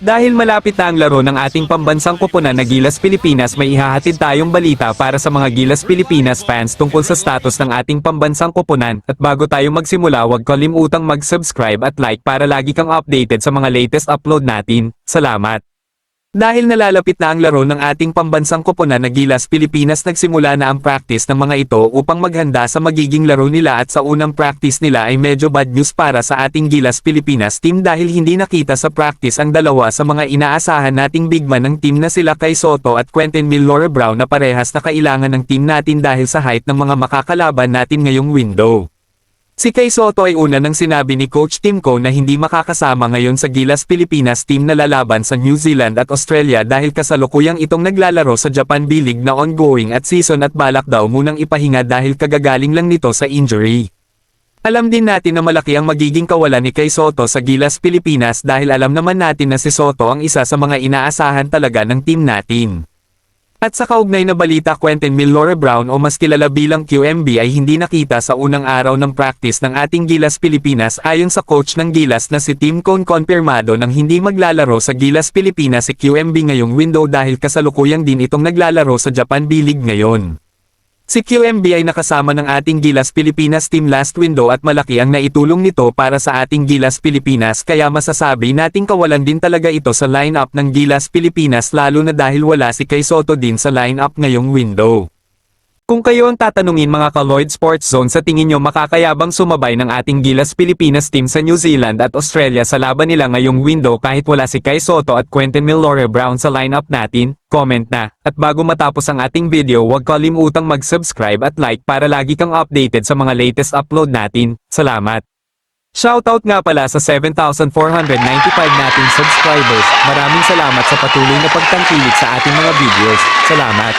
Dahil malapit na ang laro ng ating pambansang koponan na Gilas Pilipinas, may ihahatid tayong balita para sa mga Gilas Pilipinas fans tungkol sa status ng ating pambansang koponan. At bago tayo magsimula, huwag kalimutang mag-subscribe at like para lagi kang updated sa mga latest upload natin. Salamat! Dahil nalalapit na ang laro ng ating pambansang koponan na Gilas Pilipinas, nagsimula na ang practice ng mga ito upang maghanda sa magiging laro nila, at sa unang practice nila ay medyo bad news para sa ating Gilas Pilipinas team dahil hindi nakita sa practice ang dalawa sa mga inaasahan nating bigman ng team na sila Kai Sotto at Quentin Milore Brown na parehas na kailangan ng team natin dahil sa height ng mga makakalaban natin ngayong window. Si Kai Sotto ay una nang sinabi ni Coach Timko na hindi makakasama ngayon sa Gilas Pilipinas team na lalaban sa New Zealand at Australia dahil kasalukuyang itong naglalaro sa Japan B-League na ongoing at season at balak daw munang ipahinga dahil kagagaling lang nito sa injury. Alam din natin na malaki ang magiging kawalan ni Kai Sotto sa Gilas Pilipinas dahil alam naman natin na si Sotto ang isa sa mga inaasahan talaga ng team natin. At sa kaugnay na balita, Quentin Milore Brown o mas kilala bilang QMB ay hindi nakita sa unang araw ng practice ng ating Gilas Pilipinas. Ayon sa coach ng Gilas na si Tim Cone, konfirmado nang hindi maglalaro sa Gilas Pilipinas si QMB ngayong window dahil kasalukuyang din itong naglalaro sa Japan B-League ngayon. Si QMB ay nakasama ng ating Gilas Pilipinas team last window at malaki ang naitulong nito para sa ating Gilas Pilipinas, kaya masasabi nating kawalan din talaga ito sa lineup ng Gilas Pilipinas, lalo na dahil wala si Kai Sotto din sa lineup ngayong window. Kung kayo ang tatanungin mga ka-Lloyd Sports Zone, sa tingin nyo makakayabang sumabay ng ating Gilas Pilipinas team sa New Zealand at Australia sa laban nila ngayong window kahit wala si Kai Sotto at Quentin Milore Brown sa lineup natin? Comment na. At bago matapos ang ating video, huwag kalimutang mag-subscribe at like para lagi kang updated sa mga latest upload natin. Salamat! Shoutout nga pala sa 7,495 nating subscribers. Maraming salamat sa patuloy na pagtangkilik sa ating mga videos. Salamat!